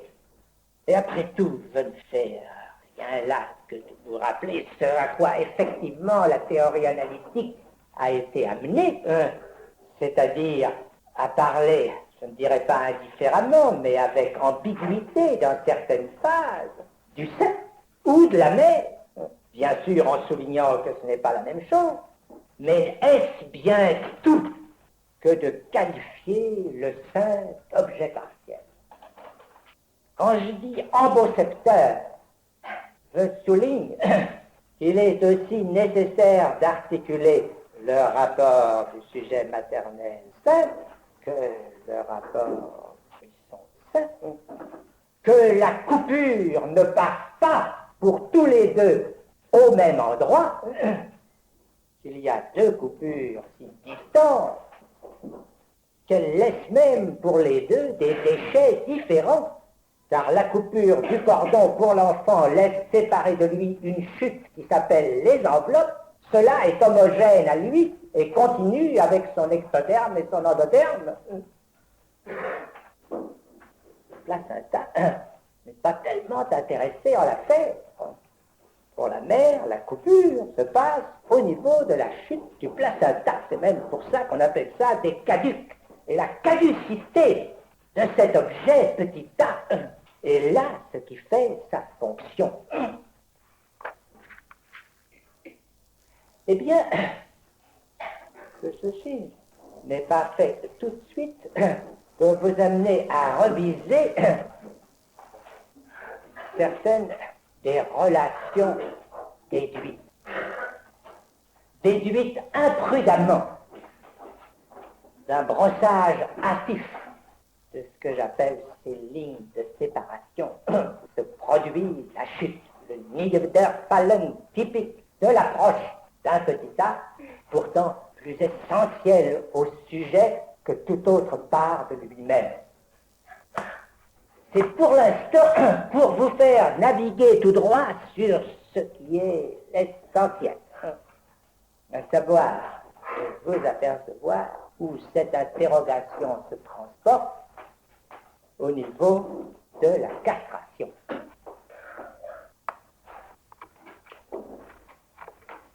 Et après tout, je ne fais rien là que de vous rappeler ce à quoi effectivement la théorie analytique a été amenée, c'est-à-dire à parler, je ne dirais pas indifféremment, mais avec ambiguïté dans certaines phases, du sein ou de la mer, bien sûr en soulignant que ce n'est pas la même chose, mais est-ce bien tout que de qualifier le sein d'objet partiel? Quand je dis ambocepteur, je souligne qu'il est aussi nécessaire d'articuler le rapport du sujet maternel sein que le rapport frisson-sein, que la coupure ne passe pas pour tous les deux au même endroit, qu'il y a deux coupures si distantes, qu'elle laisse même pour les deux des déchets différents, car la coupure du cordon pour l'enfant laisse séparer de lui une chute qui s'appelle les enveloppes. Cela est homogène à lui et continue avec son ectoderme et son endoderme. Le placenta n'est pas tellement intéressé en l'affaire. Pour la mère, la coupure se passe au niveau de la chute du placenta. C'est même pour ça qu'on appelle ça des caducs. Et la caducité de cet objet petit a est là ce qui fait sa fonction. Eh bien, que ceci n'est pas fait tout de suite pour vous amener à reviser certaines des relations déduites imprudemment d'un brossage hâtif de ce que j'appelle ces lignes de séparation se produit la chute, le Niederfallen typique de l'approche d'un petit a, pourtant plus essentiel au sujet que toute autre part de lui-même. C'est pour l'instant pour vous faire naviguer tout droit sur ce qui est l'essentiel, à savoir vous apercevoir où cette interrogation se transporte au niveau de la castration.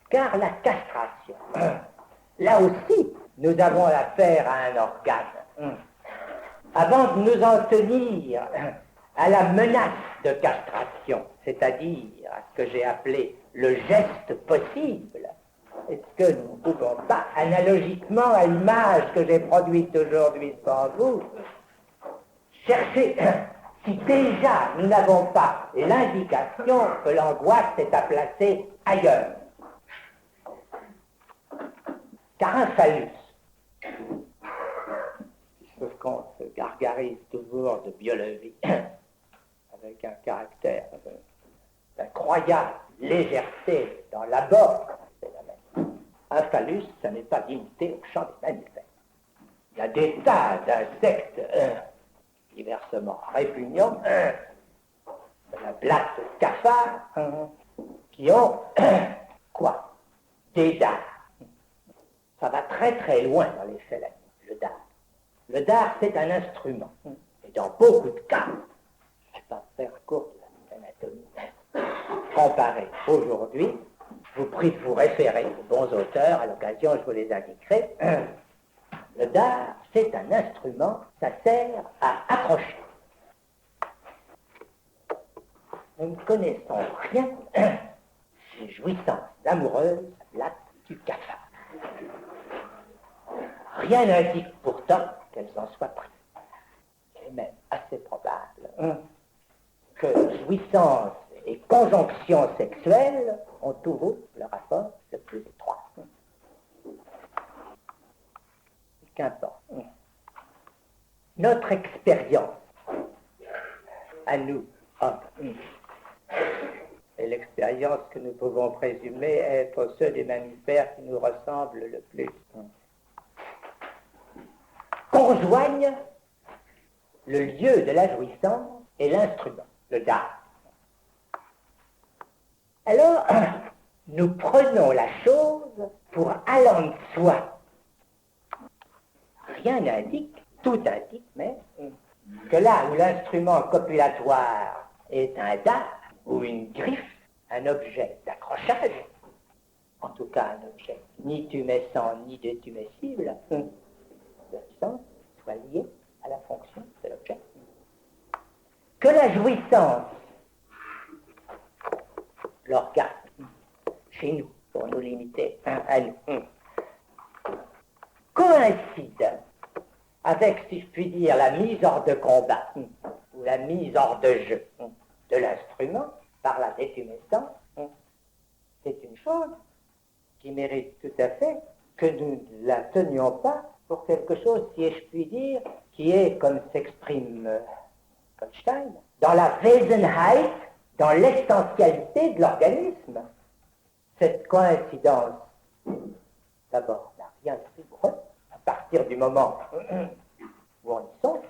Car la castration, là aussi, nous avons affaire à un organe. Avant de nous en tenir à la menace de castration, c'est-à-dire à ce que j'ai appelé le geste possible, est-ce que nous ne pouvons pas, analogiquement à l'image que j'ai produite aujourd'hui devant vous, chercher si déjà nous n'avons pas l'indication que l'angoisse est à placer ailleurs. Car un phallus, ce qu'on se gargarise toujours de biologie, avec un caractère d'incroyable légèreté dans l'abord, un phallus, ça n'est pas limité au champ des mammifères. Il y a des tas d'insectes diversement répugnants, de la blatte de cafard, qui ont quoi? Des dards. Ça va très très loin dans les félins, le dard. Le dard, c'est un instrument. Et dans beaucoup de cas, je ne vais pas faire court de l'anatomie comparée aujourd'hui, je vous prie de vous référer aux bons auteurs, à l'occasion je vous les indiquerai. Le dard, c'est un instrument, ça sert à accrocher. Nous ne connaissons rien des jouissances amoureuses blattes du cafard. Rien n'indique pourtant qu'elles en soient prises. Il est même assez probable que jouissance et conjonction sexuelle ont toujours le rapport le plus étroit. Qu'importe. Notre expérience, à nous, hommes, et l'expérience que nous pouvons présumer être ceux des mammifères qui nous ressemblent le plus, conjoignent le lieu de la jouissance et l'instrument, le dard. Alors, nous prenons la chose pour allant de soi. Rien n'indique, tout indique, mais que là où l'instrument copulatoire est un dard ou une griffe, un objet d'accrochage, en tout cas un objet ni tumescent ni détumescible, le sens soit lié à la fonction de l'objet. Que la jouissance, l'orgasme, chez nous, pour nous limiter à nous, coïncide avec, si je puis dire, la mise hors de combat ou la mise hors de jeu de l'instrument par la détumescence, c'est une chose qui mérite tout à fait que nous ne la tenions pas pour quelque chose, si je puis dire, qui est, comme s'exprime Goldstein, dans la Wesenheit, dans l'essentialité de l'organisme. Cette coïncidence, d'abord, n'a rien de rigoureux, à partir du moment où on y songe.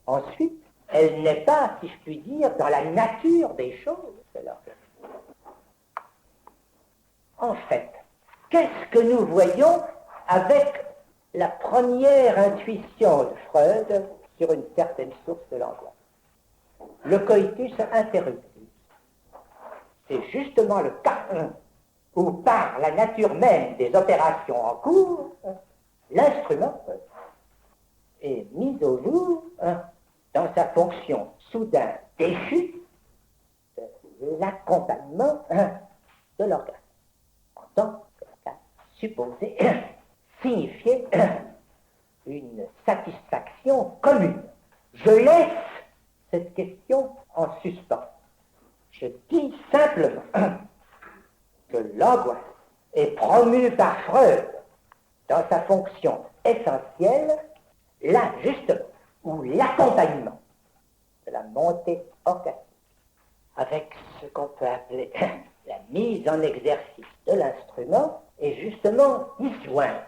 Ensuite, elle n'est pas, si je puis dire, dans la nature des choses de l'organisme. En fait, qu'est-ce que nous voyons avec la première intuition de Freud sur une certaine source de l'angoisse? Le coitus interruptus. C'est justement le cas où, par la nature même des opérations en cours, l'instrument est mis au jour dans sa fonction soudain déchue de l'accompagnement de l'organe, en tant que l'organe supposé signifier une satisfaction commune. Je laisse cette question en suspens. Je dis simplement que l'angoisse est promue par Freud dans sa fonction essentielle, là justement, où l'accompagnement de la montée orgasmique, avec ce qu'on peut appeler la mise en exercice de l'instrument, est justement disjointe.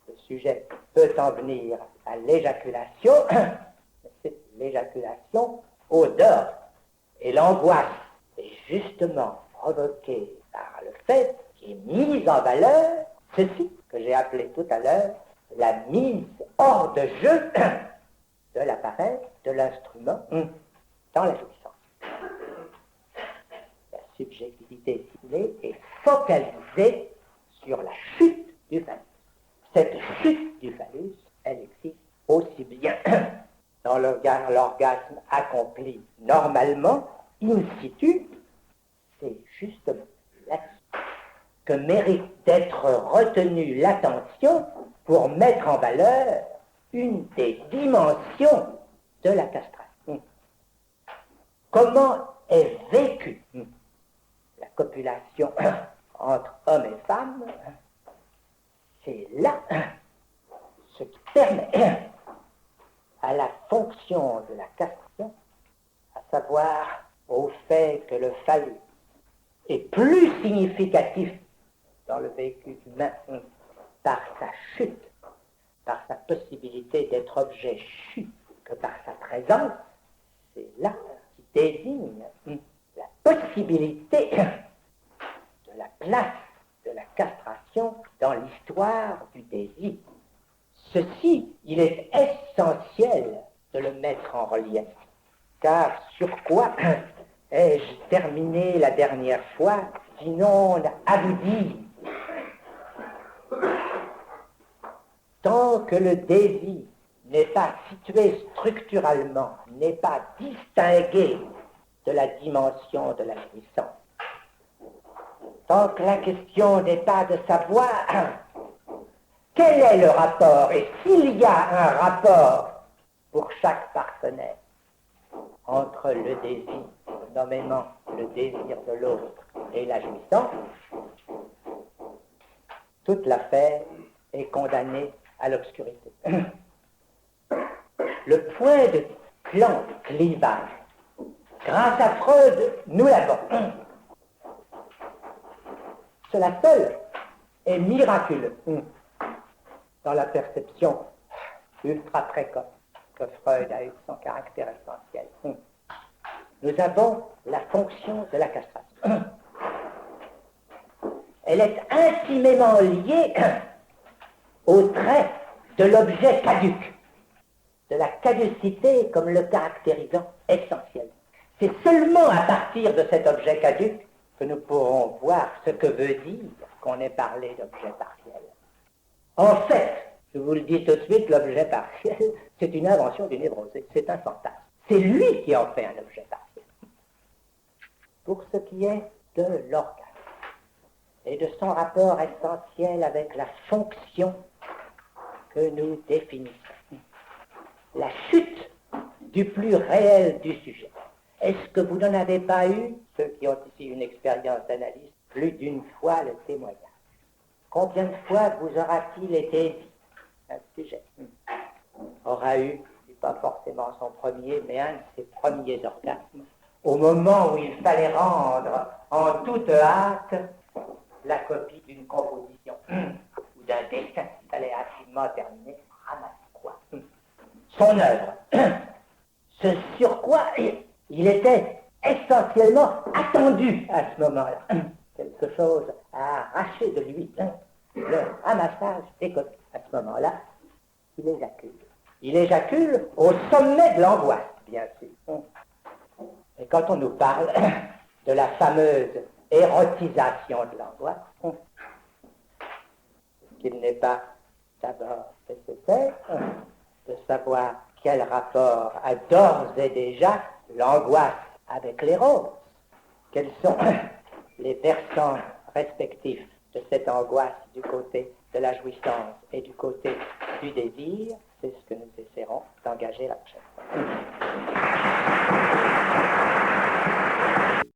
Le sujet peut en venir à l'éjaculation, mais c'est l'éjaculation au dehors. Et l'angoisse est justement provoquée par le fait qu'il est mis en valeur ceci que j'ai appelé tout à l'heure la mise hors de jeu de l'appareil, de l'instrument, dans la jouissance. La subjectivité simulée est focalisée sur la chute du phallus. Cette chute du phallus, elle existe aussi bien dans l'orgasme accompli normalement, in situ, c'est justement là-dessus que mérite d'être retenue l'attention pour mettre en valeur une des dimensions de la castration. Comment est vécue la copulation entre hommes et femmes? C'est là ce qui permet à la fonction de la castration, à savoir au fait que le phallus est plus significatif dans le vécu humain par sa chute, par sa possibilité d'être objet chu que par sa présence, c'est là qui désigne la possibilité de la place de la castration dans l'histoire du désir. Ceci, il est essentiel de le mettre en relief, car sur quoi ai-je terminé la dernière fois, sinon à vous dire, tant que le désir n'est pas situé structurellement, n'est pas distingué de la dimension de la jouissance, tant que la question n'est pas de savoir quel est le rapport, et s'il y a un rapport pour chaque partenaire entre le désir, nommément le désir de l'autre et la jouissance, toute l'affaire est condamnée à l'obscurité. Le point de clivage, grâce à Freud, nous l'avons. Cela seul est miraculeux dans la perception ultra précoce que Freud a eu de son caractère essentiel. Nous avons la fonction de la castration. Elle est intimement liée au trait de l'objet caduc, de la caducité comme le caractérisant essentiel. C'est seulement à partir de cet objet caduc que nous pourrons voir ce que veut dire qu'on ait parlé d'objet partiel. En fait, je vous le dis tout de suite, l'objet partiel, c'est une invention du névrosé, c'est un fantasme. C'est lui qui en fait un objet partiel. Pour ce qui est de l'organe et de son rapport essentiel avec la fonction que nous définissons, la chute du plus réel du sujet. Est-ce que vous n'en avez pas eu, ceux qui ont ici une expérience d'analyse, plus d'une fois le témoignage? Combien de fois vous aura-t-il été dit un sujet aura eu, pas forcément son premier, mais un de ses premiers orgasmes, au moment où il fallait rendre en toute hâte la copie d'une composition ou d'un dessin qu'il fallait absolument terminer, ramasse quoi? Son œuvre. Ce sur quoi il était essentiellement attendu à ce moment-là. Quelque chose à arracher de lui. Le ramassage des copies. À ce moment-là, il éjacule. Il éjacule au sommet de l'angoisse, bien sûr. Et quand on nous parle de la fameuse érotisation de l'angoisse, est-ce qu'il n'est pas d'abord nécessaire de savoir quel rapport a d'ores et déjà l'angoisse avec l'éros? Quels sont les versants respectifs de cette angoisse du côté de la jouissance et du côté du désir? C'est ce que nous essaierons d'engager la prochaine fois.